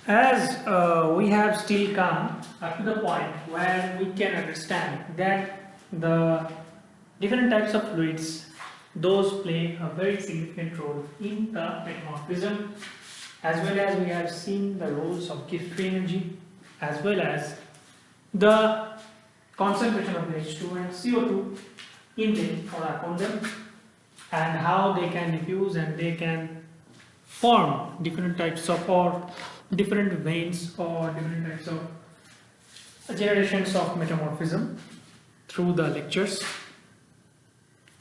As we have still come up to the point where we can understand that the different types of fluids, those play a very significant role in the metamorphism, as well as we have seen the roles of gift free energy, as well as the concentration of the H2 and CO2 in them or upon them, and how they can diffuse and they can form different types of or different veins or different types of generations of metamorphism through the lectures.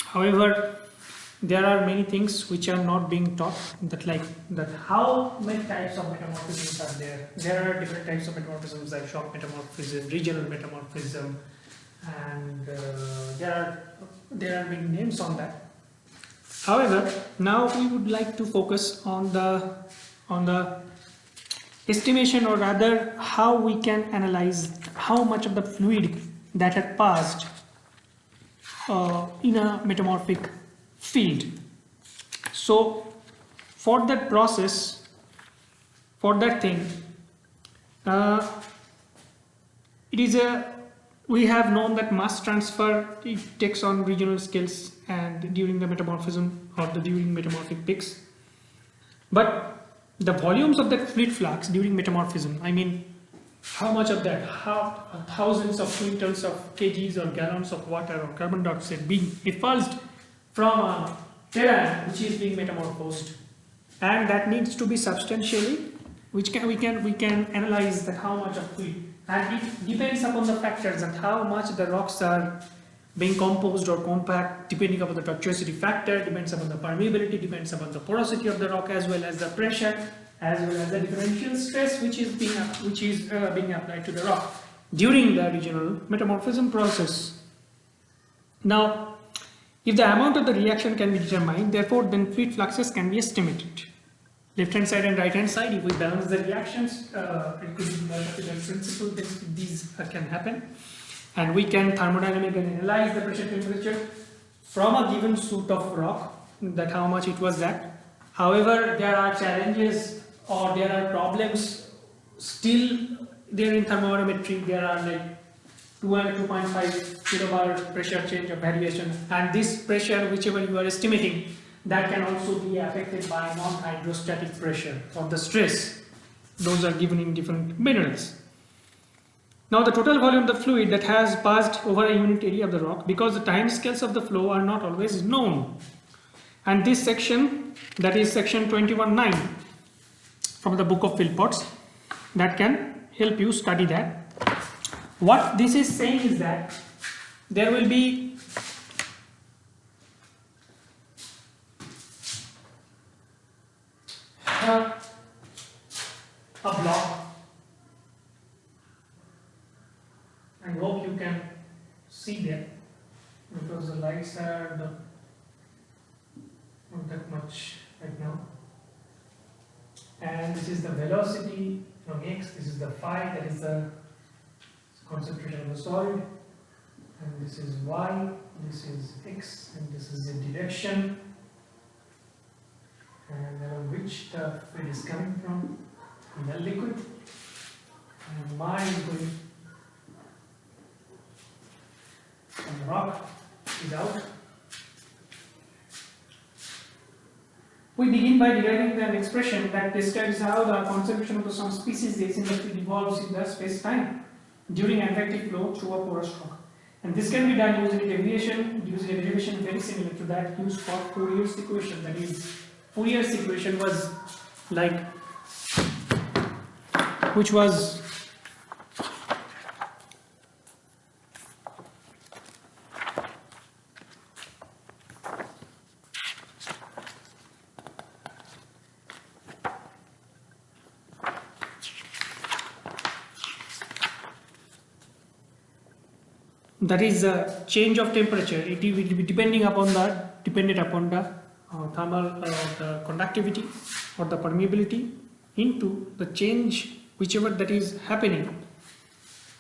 However, there are many things which are not being taught, that how many types of metamorphisms are there. There are different types of metamorphisms like shock metamorphism, regional metamorphism, and there are many names on that. However, now we would like to focus on the estimation, or rather how we can analyze how much of the fluid that had passed in a metamorphic field. So for that process, for that thing, we have known that mass transfer, it takes on regional scales and during the metamorphism or during metamorphic peaks. But the volumes of that fluid flux during metamorphism, I mean, how much of that, how thousands of quintals of kgs or gallons of water or carbon dioxide being effulged from a terrain which is being metamorphosed, and that needs to be substantially, we can analyze that how much of fluid, and it depends upon the factors and how much the rocks are being composed or compact, depending upon the tortuosity factor, depends upon the permeability, depends upon the porosity of the rock, as well as the pressure, as well as the differential stress which is being applied to the rock during the regional metamorphism process. Now, if the amount of the reaction can be determined, therefore then fluid fluxes can be estimated. Left hand side and right hand side, if we balance the reactions, it could be multiple principle, then these can happen. And we can thermodynamically analyze the pressure temperature from a given suit of rock, that how much it was that. However, there are challenges or there are problems still there in thermogrammetry. There are like 2 and 2.5 kilobar pressure change of variation, and this pressure, whichever you are estimating, that can also be affected by non-hydrostatic pressure or the stress. Those are given in different minerals. Now the total volume of the fluid that has passed over a unit area of the rock, because the time scales of the flow are not always known. And this section, that is section 21.9 from the book of Philpotts, that can help you study that. What this is saying is that there will be a block. I hope you can see that, because the lights are not that much right now. And this is the velocity from x, this is the phi, that is the concentration of the solid, and this is y, this is x, and this is the direction, and along which the fluid is coming from in the liquid, and y is going from the rock is out. We begin by deriving an expression that describes how the concentration of some species is in the fluid evolves in the space-time during advective flow through a porous rock. And this can be done using a derivation very similar to that used for Fourier's equation. That is, Fourier's equation was like, which was that is a change of temperature. It will be dependent upon the thermal the conductivity or the permeability into the change whichever that is happening.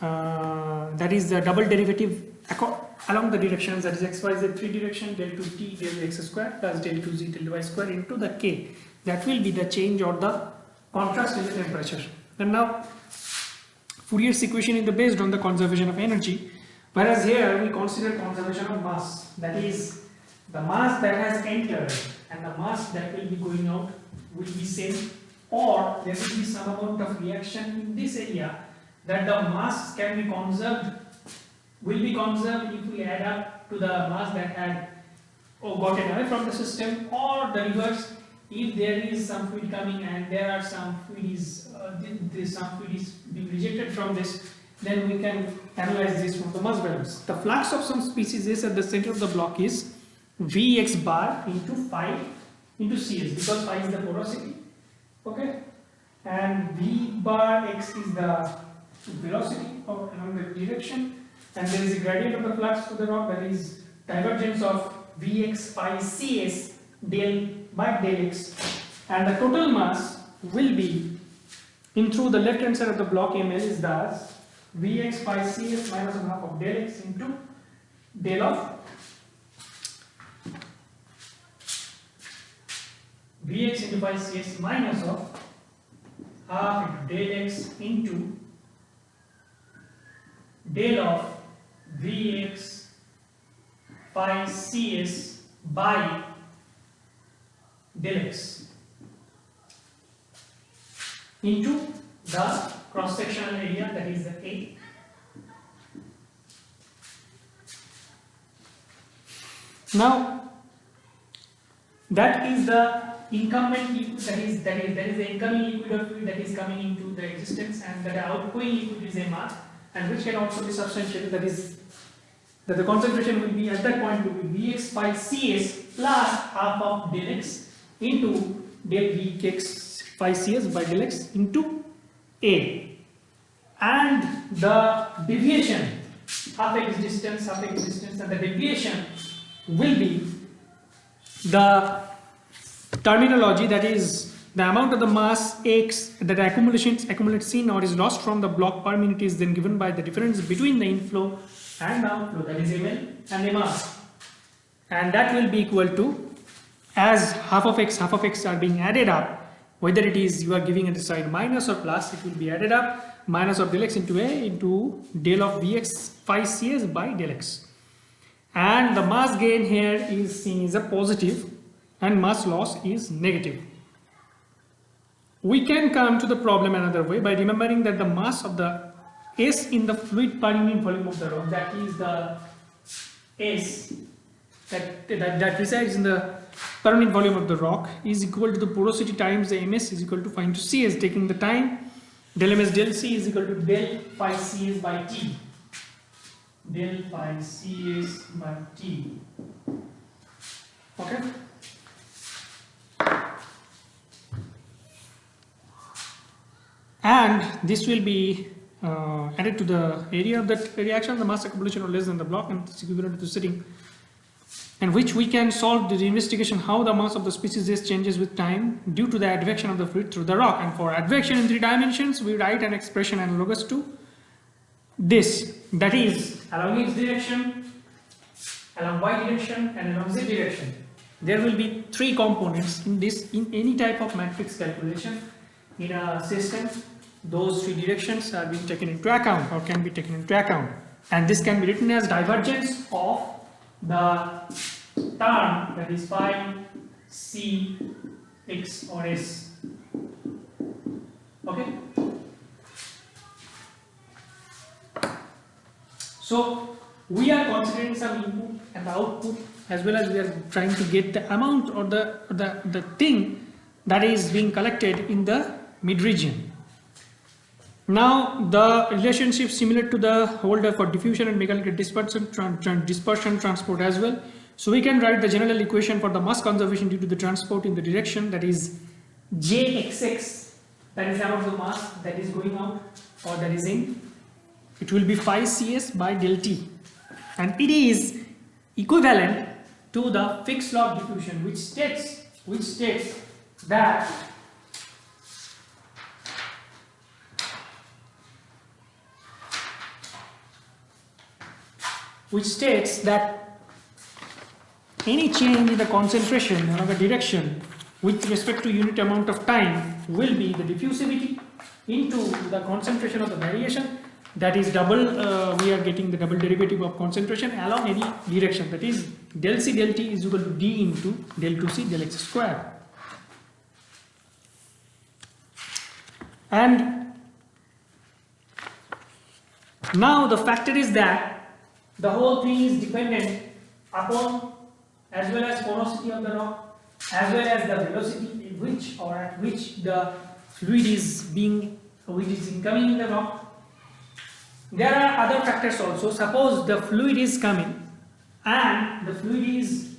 That is the double derivative along the directions, that is x, y, z, 3 direction, del 2t del x square plus del 2z del y square into the k. That will be the change or the contrast in the temperature. And now Fourier's equation is based on the conservation of energy, whereas here we consider conservation of mass, that is the mass that has entered and the mass that will be going out will be same, or there will be some amount of reaction in this area that the mass can be conserved, will be conserved if we add up to the mass that had gotten away from the system, or the reverse, if there is some fluid coming and there are some fluid is being rejected from this, then we can analyze this from the mass values. The flux of some species is at the center of the block is Vx bar into phi into Cs, because phi is the porosity, okay, and V bar x is the velocity along the direction, and there is a gradient of the flux to the rock, that is divergence of Vx phi Cs del by del x, and the total mass will be in through the left hand side of the block ml is thus Vx phi Cs minus 1/2 of del x into del of Vx into phi Cs minus of half into del x into del of Vx phi Cs by del x into the cross-sectional area, that is the A. Now that is the incumbent liquid, that is the incoming liquid of fluid that is coming into the existence, and the outgoing liquid is MR, and which can also be substantiated, that is that the concentration will be at that point will be Vx phi Cs plus half of del x into del Vx phi Cs by del x into A, and the deviation half x distance, and the deviation will be the terminology, that is the amount of the mass x that accumulates in or is lost from the block per minute is then given by the difference between the inflow and the outflow, that is ml and mr, and that will be equal to, as half of x are being added up, whether it is you are giving at the side minus or plus, it will be added up, minus of del x into A into del of Vx phi Cs by del x, and the mass gain here is seen as a positive and mass loss is negative. We can come to the problem another way by remembering that the mass of the S in the fluid per unit volume of the rock, that is the S that resides in the per unit volume of the rock, is equal to the porosity times the ms is equal to phi into Cs, taking the time del ms del C is equal to del phi Cs by T, del phi Cs by T, okay. And this will be added to the area of that reaction, the mass accumulation or less than the block, and it's equivalent to sitting, and which we can solve the investigation how the mass of the species S changes with time due to the advection of the fluid through the rock. And for advection in 3 dimensions, we write an expression analogous to this, that is along x direction, along y direction, and along z direction. There will be 3 components in this, in any type of matrix calculation in a system. Those 3 directions are being taken into account or can be taken into account, and this can be written as divergence of the term, that is phi C x or S, okay. So we are considering some input and the output, as well as we are trying to get the amount or the thing that is being collected in the mid region. Now the relationship similar to the holder for diffusion and mechanical dispersion transport as well. So we can write the general equation for the mass conservation due to the transport in the direction, that is Jxx, that is amount of the mass that is going out or that is in. It will be phi Cs by del T, and it is equivalent to the fixed law of diffusion, which states that any change in the concentration or the direction with respect to unit amount of time will be the diffusivity into the concentration of the variation, that is double, we are getting the double derivative of concentration along any direction, that is del C del T is equal to d into del 2C del x square. And now the factor is that the whole thing is dependent upon as well as porosity of the rock, as well as the velocity in which or at which the fluid is incoming in the rock. There are other factors also. Suppose the fluid is coming and the fluid is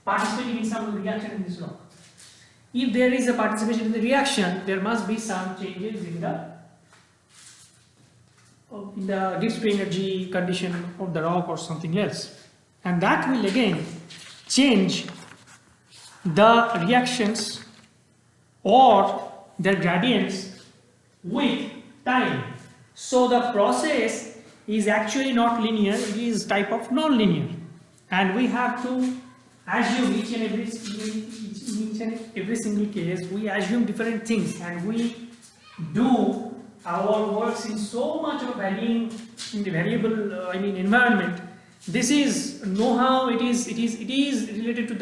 participating in some reaction in this rock. If there is a participation in the reaction, there must be some changes in the display energy condition of the rock or something else, and that will again change the reactions or their gradients with time. So the process is actually not linear, it is type of non-linear, and we have to assume each and every single case, we assume different things, and we do our works in so much of varying in the variable environment. This is know-how, it is related to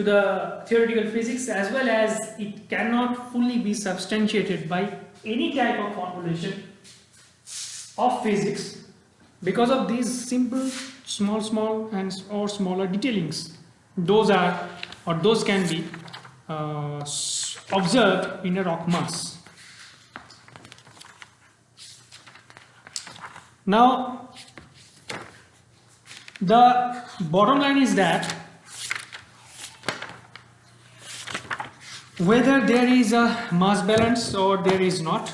the theoretical physics, as well as it cannot fully be substantiated by any type of formulation of physics because of these simple small and or smaller detailings. Those can be observed in a rock mass. Now the bottom line is that whether there is a mass balance or there is not,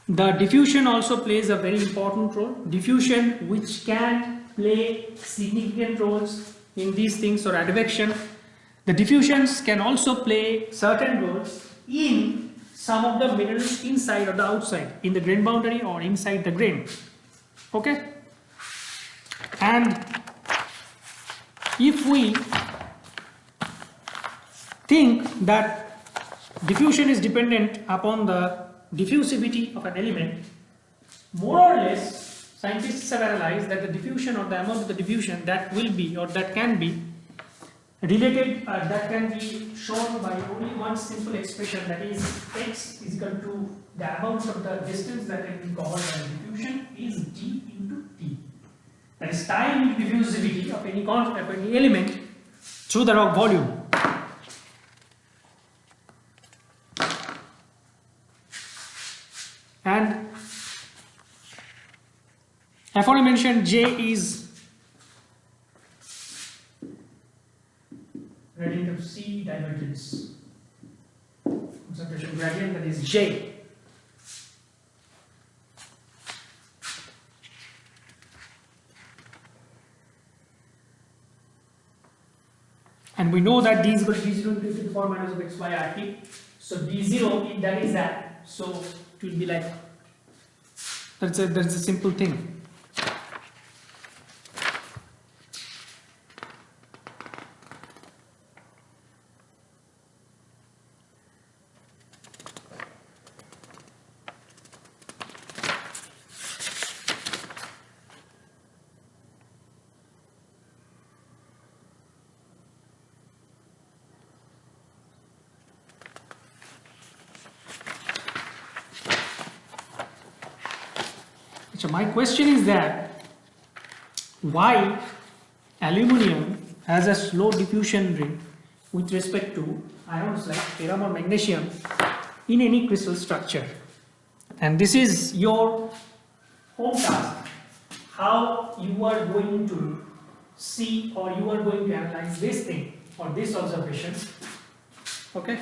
the diffusion also plays a very important role. Diffusion, which can play significant roles in these things, or advection. The diffusions can also play certain roles in some of the minerals inside or the outside, in the grain boundary or inside the grain. Okay? And if we think that diffusion is dependent upon the diffusivity of an element, more or less scientists have analyzed that the diffusion or the amount of the diffusion that will be or that can be related, that can be shown by only one simple expression, that is x is equal to the amount of the distance that can be covered by diffusion is d into t. That is time diffusivity of any element through the rock volume. And aforementioned J is gradient of C divergence, concentration gradient, that is J. And we know that d is equal to d0 into the power minus of x by rt. So d0, that is that. So it will be like, that's a simple thing. So my question is that why aluminum has a slow diffusion rate with respect to ions like ferrum or magnesium in any crystal structure? And this is your home task, how you are going to see or you are going to analyze this thing or this observation. Okay.